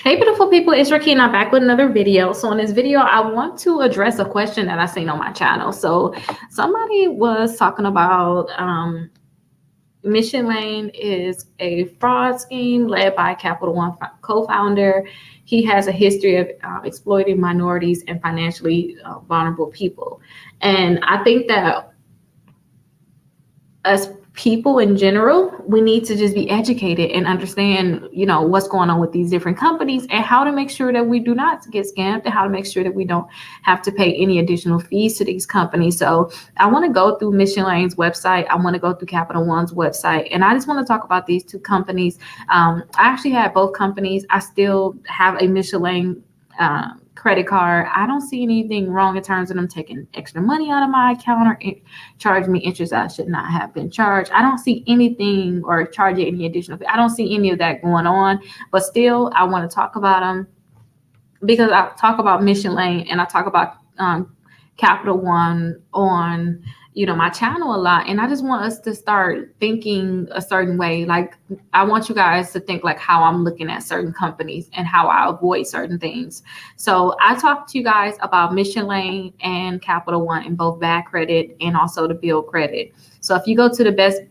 Hey, beautiful people, it's Rickita. I'm back with another video. So in this video, I want to address a question that I seen on my channel. So somebody was talking about Mission Lane is a fraud scheme led by Capital One co-founder. He has a history of exploiting minorities and financially vulnerable people. And I think that as people in general, we need to just be educated and understand, what's going on with these different companies and how to make sure that we do not get scammed and how to make sure that we don't have to pay any additional fees to these companies. So I want to go through Mission Lane's website. I want to go through Capital One's website, and I just want to talk about these two companies. I actually had both companies. I still have a Mission Lane credit card. I don't see anything wrong in terms of them taking extra money out of my account or charging me interest I should not have been charged. I don't see anything or charging any additional fee. I don't see any of that going on, but still I want to talk about them because I talk about Mission Lane and I talk about Capital One on my channel a lot, and I just want us to start thinking a certain way. Like, I want you guys to think like how I'm looking at certain companies and how I avoid certain things. So I talked to you guys about Mission Lane and Capital One in both bad credit and also the build credit. So if you go to the best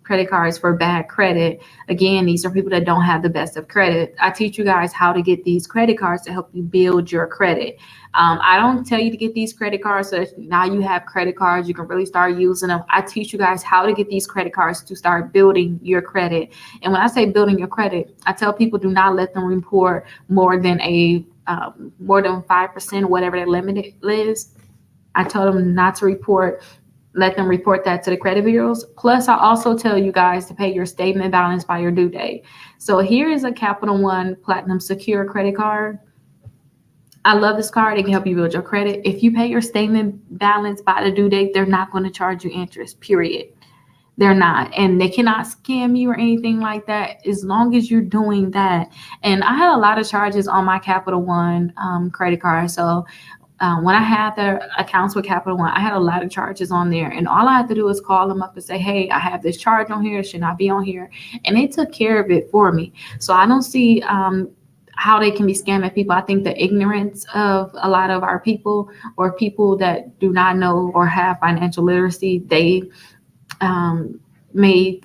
credit cards for bad credit, again, these are people that don't have the best of credit. I teach you guys how to get these credit cards to help you build your credit. I don't tell you to get these credit cards so that now you have credit cards, you can really start using them. I teach you guys how to get these credit cards to start building your credit. And when I say building your credit, I tell people do not let them report more than 5%, whatever their limit is. I told them not to report. Let them report that to the credit bureaus. Plus, I also tell you guys to pay your statement balance by your due date. So here is a Capital One Platinum Secure credit card. I love this card. It can help you build your credit. If you pay your statement balance by the due date, they're not going to charge you interest, period. They're not. And they cannot scam you or anything like that as long as you're doing that. And I had a lot of charges on my Capital One credit card. So when I had the accounts with Capital One, I had a lot of charges on there. And all I had to do is call them up and say, hey, I have this charge on here. It should not be on here. And they took care of it for me. So I don't see how they can be scamming people. I think the ignorance of a lot of our people or people that do not know or have financial literacy, they may,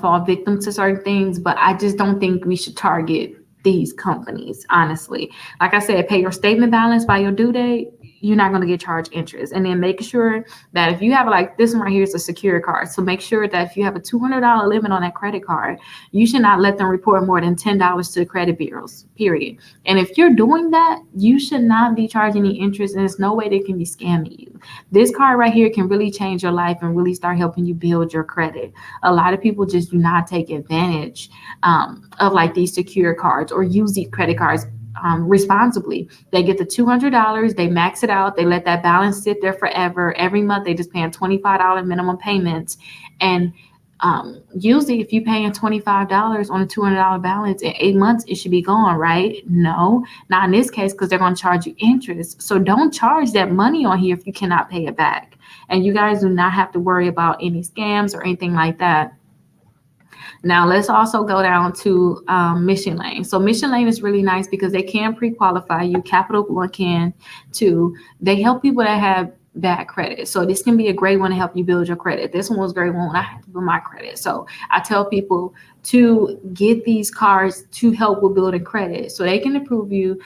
fall victim to certain things. But I just don't think we should target these companies, honestly. Like I said, pay your statement balance by your due date. You're not going to get charged interest. And then make sure that if you have, like this one right here is a secure card. So make sure that if you have a $200 limit on that credit card, you should not let them report more than $10 to the credit bureaus, period. And if you're doing that, you should not be charging any interest, and there's no way they can be scamming you. This card right here can really change your life and really start helping you build your credit. A lot of people just do not take advantage of like these secure cards or use these credit cards responsibly. They get the $200, they max it out, they let that balance sit there forever. Every month they just paying $25 minimum payments. And usually if you're paying $25 on a $200 balance in 8 months, it should be gone, right? No, not in this case, because they're going to charge you interest. So don't charge that money on here if you cannot pay it back. And you guys do not have to worry about any scams or anything like that. Now, let's also go down to Mission Lane. So Mission Lane is really nice because they can pre-qualify you. Capital One can too. They help people that have bad credit. So this can be a great one to help you build your credit. This one was a great one when I had to build my credit. So I tell people to get these cards to help with building credit so they can approve you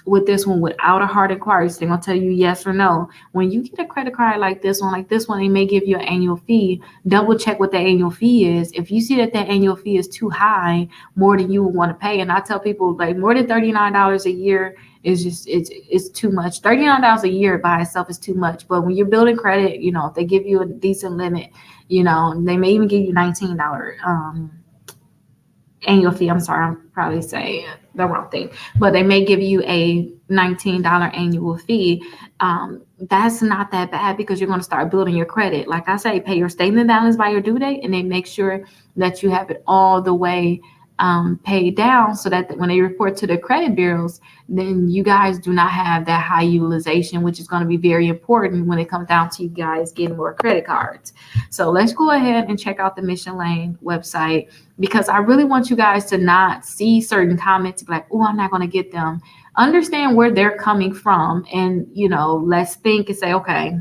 with this one without a hard inquiry. So they're going to tell you yes or no. When you get a credit card like this one, they may give you an annual fee. Double check what the annual fee is. If you see that annual fee is too high, more than you would want to pay. And I tell people like more than $39 a year is just, it's too much. $39 a year by itself is too much. But when you're building credit, if they give you a decent limit, they may even give you $19 annual fee. I'm sorry, I'm probably saying the wrong thing, but they may give you a $19 annual fee. That's not that bad because you're going to start building your credit. Like I say, pay your statement balance by your due date and then make sure that you have it all the way paid down, so that when they report to the credit bureaus, then you guys do not have that high utilization, which is going to be very important when it comes down to you guys getting more credit cards. So let's go ahead and check out the Mission Lane website, because I really want you guys to not see certain comments like, oh, I'm not going to get them. Understand where they're coming from, and let's think and say, okay,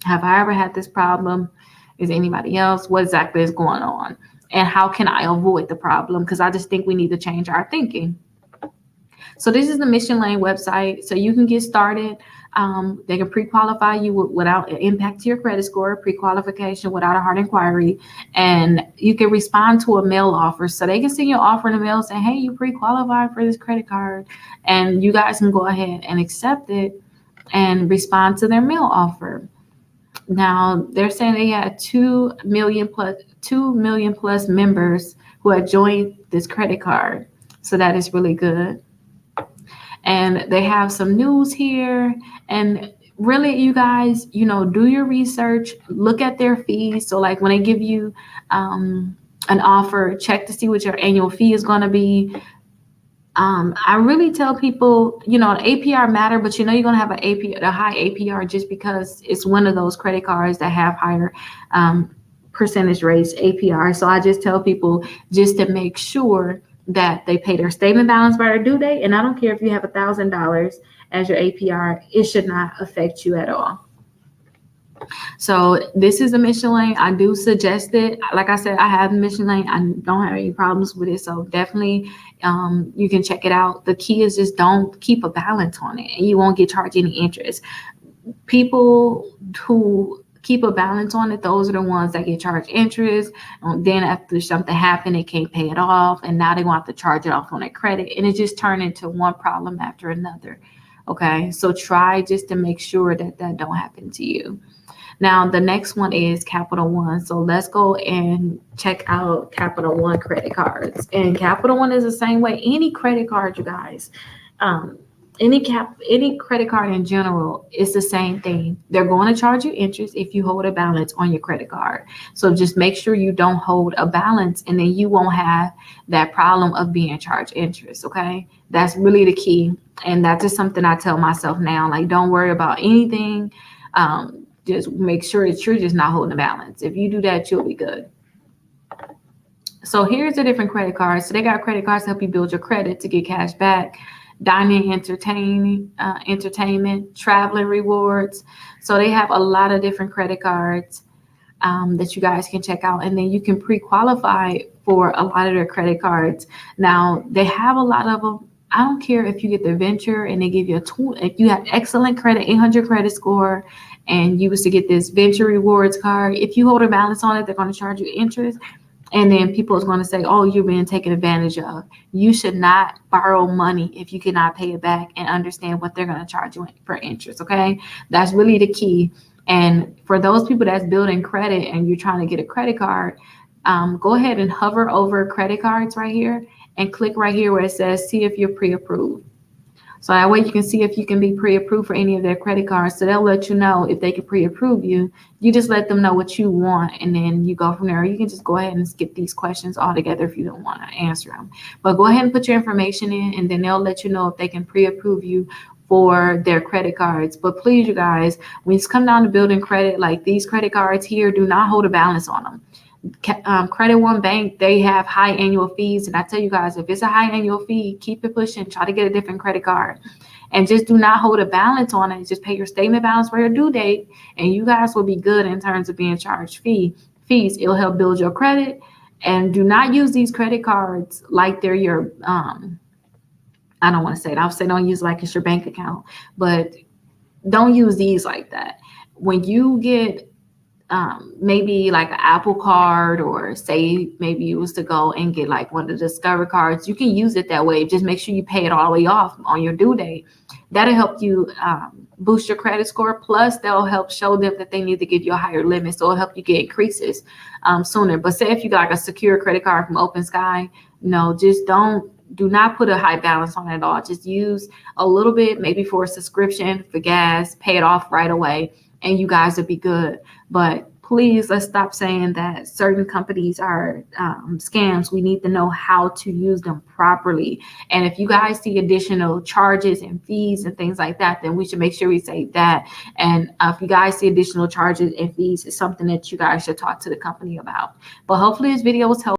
have I ever had this problem? Is anybody else? What exactly is going on? And how can I avoid the problem? Because I just think we need to change our thinking. So this is the Mission Lane website. So you can get started. They can pre-qualify you without an impact to your credit score, pre-qualification without a hard inquiry. And you can respond to a mail offer. So they can send you an offer in the mail saying, hey, you pre-qualified for this credit card. And you guys can go ahead and accept it and respond to their mail offer. Now they're saying they had 2 million plus members who had joined this credit card. So that is really good. And they have some news here. And really, you guys, do your research, look at their fees. So like when they give you an offer, check to see what your annual fee is going to be. I really tell people, an APR matter, but you're going to have a high APR just because it's one of those credit cards that have higher percentage rates APR. So I just tell people just to make sure that they pay their statement balance by their due date. And I don't care if you have $1,000 as your APR, it should not affect you at all. So this is a Mission Lane. I do suggest it. Like I said, I have Mission Lane. I don't have any problems with it. So definitely you can check it out. The key is just don't keep a balance on it, and you won't get charged any interest. People who keep a balance on it, those are the ones that get charged interest. Then after something happened, they can't pay it off, and now they want to charge it off on their credit, and it just turned into one problem after another. Okay, so try just to make sure that don't happen to you. Now, the next one is Capital One. So let's go and check out Capital One credit cards. And Capital One is the same way. Any credit card, you guys, any credit card in general, it's the same thing. They're going to charge you interest if you hold a balance on your credit card. So just make sure you don't hold a balance, and then you won't have that problem of being charged interest. Okay, that's really the key. And that's just something I tell myself now. Like, don't worry about anything. Just make sure that you're just not holding a balance. If you do that, you'll be good. So here's the different credit cards. So they got credit cards to help you build your credit to get cash back, dining, entertainment, traveling rewards. So they have a lot of different credit cards that you guys can check out. And then you can pre-qualify for a lot of their credit cards. Now, they have a lot of them. I don't care if you get the venture and they give you if you have excellent credit, 800 credit score, and you was to get this venture rewards card, if you hold a balance on it, they're going to charge you interest. And then people is going to say, oh, you're being taken advantage of. You should not borrow money if you cannot pay it back, and understand what they're going to charge you for interest. Okay, that's really the key. And for those people that's building credit and you're trying to get a credit card, go ahead and hover over credit cards right here and click right here where it says see if you're pre-approved. So that way you can see if you can be pre-approved for any of their credit cards. So they'll let you know if they can pre-approve you. You just let them know what you want, and then you go from there. You can just go ahead and skip these questions altogether if you don't want to answer them. But go ahead and put your information in, and then they'll let you know if they can pre-approve you for their credit cards. But please, you guys, when it's come down to building credit, like these credit cards here, do not hold a balance on them. Credit One Bank, they have high annual fees, and I tell you guys, if it's a high annual fee, keep it pushing. Try to get a different credit card, and just do not hold a balance on it. Just pay your statement balance for your due date, and you guys will be good in terms of being charged fees. It'll help build your credit. And do not use these credit cards like they're your I don't want to say it. I'll say don't use like it's your bank account, but don't use these like that. When you get maybe like an Apple card, or say maybe you was to go and get like one of the Discover cards, you can use it that way. Just make sure you pay it all the way off on your due date. That'll help you boost your credit score. Plus, that'll help show them that they need to give you a higher limit, so it'll help you get increases sooner. But say if you got like a secure credit card from Open Sky, no, just do not put a high balance on it at all. Just use a little bit, maybe for a subscription, for gas, pay it off right away, and you guys will be good. But please, let's stop saying that certain companies are scams. We need to know how to use them properly. And if you guys see additional charges and fees and things like that, then we should make sure we say that. And if you guys see additional charges and fees, it's something that you guys should talk to the company about. But hopefully this video was helpful.